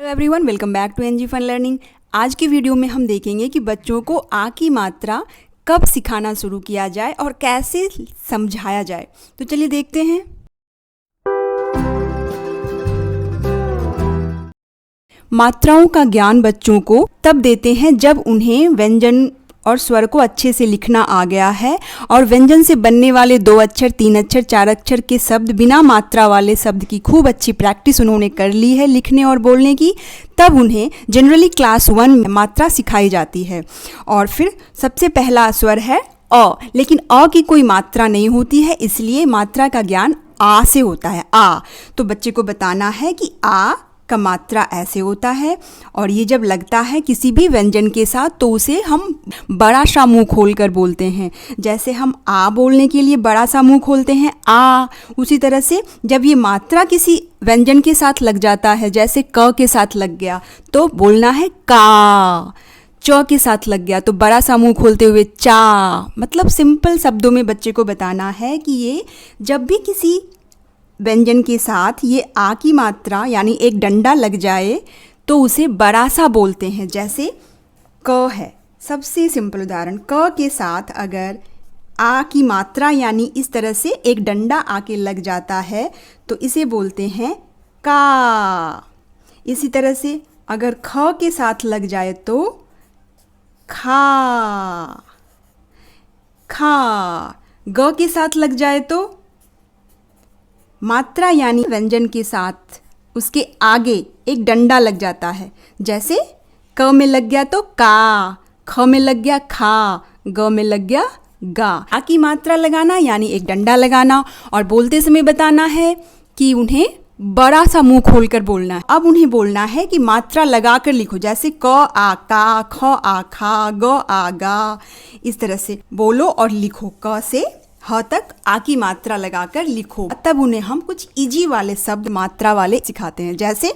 Hello everyone, welcome back to NG fun learning. आज की video में हम देखेंगे कि बच्चों को आ की मात्रा कब सिखाना शुरू किया जाए और कैसे समझाया जाए। तो चलिए देखते हैं। मात्राओं का ज्ञान बच्चों को तब देते हैं जब उन्हें व्यंजन और स्वर को अच्छे से लिखना आ गया है और व्यंजन से बनने वाले 2 अक्षर, 3 अक्षर, 4 अक्षर के शब्द, बिना मात्रा वाले शब्द की खूब अच्छी प्रैक्टिस उन्होंने कर ली है लिखने और बोलने की। तब उन्हें जनरली क्लास 1 में मात्रा सिखाई जाती है। और फिर सबसे पहला स्वर है अ, लेकिन अ की कोई मात्रा नहीं होती है, इसलिए मात्रा का ज्ञान आ से होता है। आ तो बच्चे को बताना है कि आ का मात्रा ऐसे होता है, और ये जब लगता है किसी भी व्यंजन के साथ तो उसे हम बड़ा सा मुंह खोल कर बोलते हैं। जैसे हम आ बोलने के लिए बड़ा सा मुंह खोलते हैं आ, उसी तरह से जब ये मात्रा किसी व्यंजन के साथ लग जाता है, जैसे क के साथ लग गया तो बोलना है का। च के साथ लग गया तो बड़ा सा मुंह खोलते हुए चा। मतलब सिंपल शब्दों में बच्चे को बताना है कि ये जब भी किसी व्यंजन के साथ ये आ की मात्रा यानी एक डंडा लग जाए तो उसे बड़ा सा बोलते हैं। जैसे क है, सबसे सिंपल उदाहरण, क के साथ अगर आ की मात्रा यानी इस तरह से एक डंडा आके लग जाता है तो इसे बोलते हैं का। इसी तरह से अगर ख के साथ लग जाए तो खा। खा। ग के साथ लग जाए तो मात्रा यानी व्यंजन के साथ उसके आगे एक डंडा लग जाता है। जैसे क में लग गया तो का, ख में लग गया खा, ग में लग गया गा। आ की मात्रा लगाना यानी एक डंडा लगाना, और बोलते समय बताना है कि उन्हें बड़ा सा मुंह खोलकर बोलना है। अब उन्हें बोलना है कि मात्रा लगाकर लिखो, जैसे क आ का, ख आ खा, ग आ गा। इस तरह से बोलो और लिखो, क से ह तक आ की मात्रा लगाकर लिखो। तब उन्हें हम कुछ इजी वाले शब्द मात्रा वाले सिखाते हैं। जैसे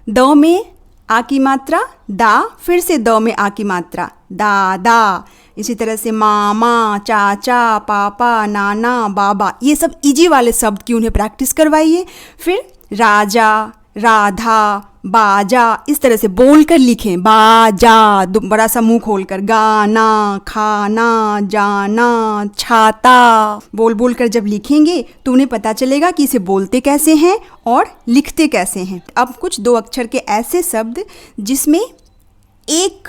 द में आ की मात्रा दा, फिर से द में आ की मात्रा दादा। इसी तरह से मामा, चाचा, पापा, नाना, बाबा, ये सब इजी वाले शब्द की उन्हें प्रैक्टिस करवाइए। फिर राजा, राधा, बाजा, इस तरह से बोल कर लिखें। बाजा, बड़ा सा मुंह खोलकर। गाना, खाना, जाना, छाता, बोल बोल कर जब लिखेंगे तो उन्हें पता चलेगा कि इसे बोलते कैसे हैं और लिखते कैसे हैं। अब कुछ 2 अक्षर के ऐसे शब्द जिसमें एक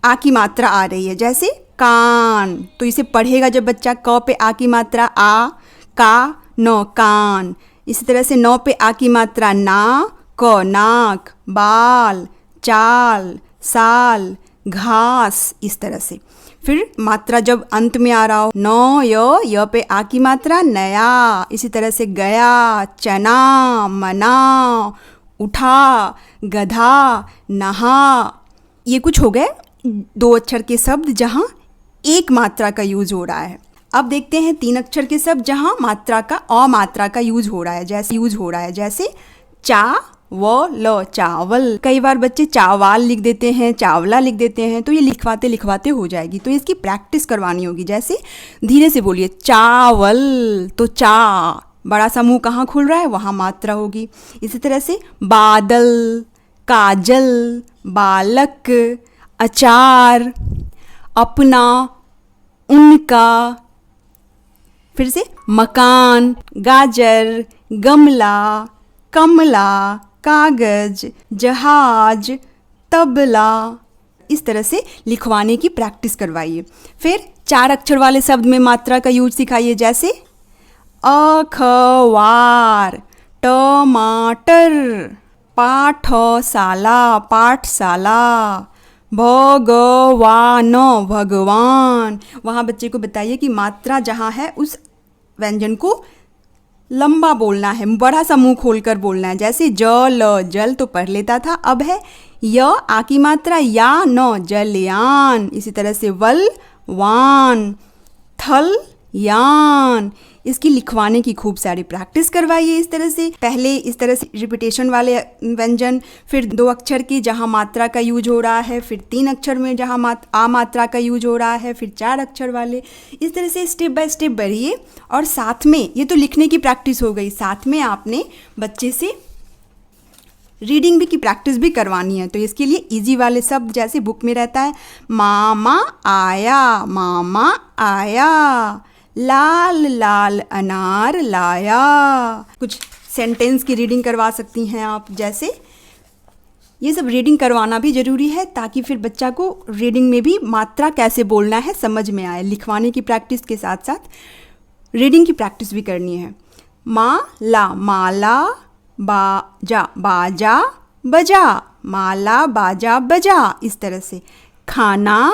आ की मात्रा आ रही है, जैसे कान, तो इसे पढ़ेगा जब बच्चा क पे आ की मात्रा आ, का, न, कान। इसी तरह से न पे आ की मात्रा ना, क, नाक, बाल, चाल, साल, घास, इस तरह से। फिर मात्रा जब अंत में आ रहा हो, न, य पे आ की मात्रा नया। इसी तरह से गया, चना, मना, उठा, गधा, नहा। ये कुछ हो गए 2 अक्षर के शब्द जहाँ एक मात्रा का यूज हो रहा है। अब देखते हैं 3 अक्षर के शब्द जहाँ मात्रा का अमात्रा का यूज हो रहा है। जैसे चा व ल, चावल। कई बार बच्चे चावल लिख देते हैं, चावला लिख देते हैं, तो ये लिखवाते लिखवाते हो जाएगी, तो इसकी प्रैक्टिस करवानी होगी। जैसे धीरे से बोलिए चावल, तो चा, बड़ा सा मुंह कहाँ खुल रहा है वहाँ मात्रा होगी। इसी तरह से बादल, काजल, बालक, अचार, अपना, उनका। फिर से मकान, गाजर, गमला, कमला, कागज, जहाज, तबला। इस तरह से लिखवाने की प्रैक्टिस करवाइए। फिर 4 अक्षर वाले शब्द में मात्रा का यूज सिखाइए। जैसे अखबार, टमाटर, पाठशाला, पाठशाला, भगवान, भगवान। वहाँ बच्चे को बताइए कि मात्रा जहाँ है उस व्यंजन को लंबा बोलना है, बड़ा सा मुंह खोलकर बोलना है। जैसे जल, जल तो पढ़ लेता था, अब है य आ की मात्रा या, न, जलयान। इसी तरह से वल, वान, थल, यान। इसकी लिखवाने की खूब सारी प्रैक्टिस करवाइए। इस तरह से पहले इस तरह से रिपीटेशन वाले व्यंजन, फिर 2 अक्षर की जहाँ मात्रा का यूज हो रहा है, फिर 3 अक्षर में जहाँ आ मात्रा का यूज हो रहा है, फिर 4 अक्षर वाले। इस तरह से स्टेप बाय स्टेप बढ़िए। और साथ में ये तो लिखने की प्रैक्टिस हो गई, साथ में आपने बच्चे से रीडिंग भी की प्रैक्टिस भी करवानी है, तो इसके लिए इजी वाले शब्द जैसे बुक में रहता है, मामा आया, मामा आया, लाल लाल अनार लाया। कुछ सेंटेंस की रीडिंग करवा सकती हैं आप, जैसे ये सब रीडिंग करवाना भी ज़रूरी है ताकि फिर बच्चा को रीडिंग में भी मात्रा कैसे बोलना है समझ में आए। लिखवाने की प्रैक्टिस के साथ साथ रीडिंग की प्रैक्टिस भी करनी है। माला, माला, बाजा, बाजा बजा, माला बाजा बजा, इस तरह से। खाना,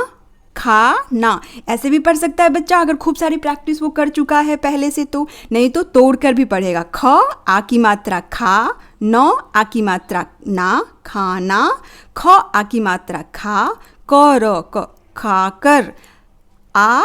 खाना, ऐसे भी पढ़ सकता है बच्चा अगर खूब सारी प्रैक्टिस वो कर चुका है पहले से, तो नहीं तो तोड़ कर भी पढ़ेगा। ख आ की मात्रा खा, न आ की मात्रा ना, खाना, ख आ की मात्रा खा, क र क खाकर, आ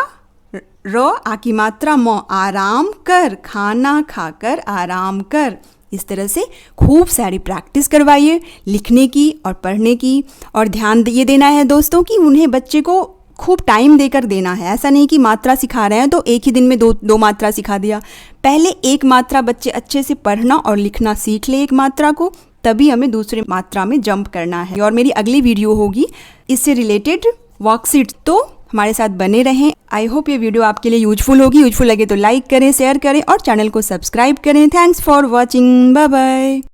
र आ की मात्रा म आराम कर, खाना खाकर आराम कर। इस तरह से खूब सारी प्रैक्टिस करवाइए लिखने की और पढ़ने की। और ध्यान ये देना है दोस्तों कि उन्हें बच्चे को खूब टाइम देकर देना है। ऐसा नहीं कि मात्रा सिखा रहे हैं तो एक ही दिन में दो मात्रा सिखा दिया। पहले एक मात्रा बच्चे अच्छे से पढ़ना और लिखना सीख ले एक मात्रा को, तभी हमें दूसरे मात्रा में जंप करना है। और मेरी अगली वीडियो होगी इससे रिलेटेड वर्कशीट, तो हमारे साथ बने रहें। आई होप ये वीडियो आपके लिए यूजफुल होगी। यूजफुल लगे तो लाइक करें, शेयर करें और चैनल को सब्सक्राइब करें। Thanks for watching, bye bye.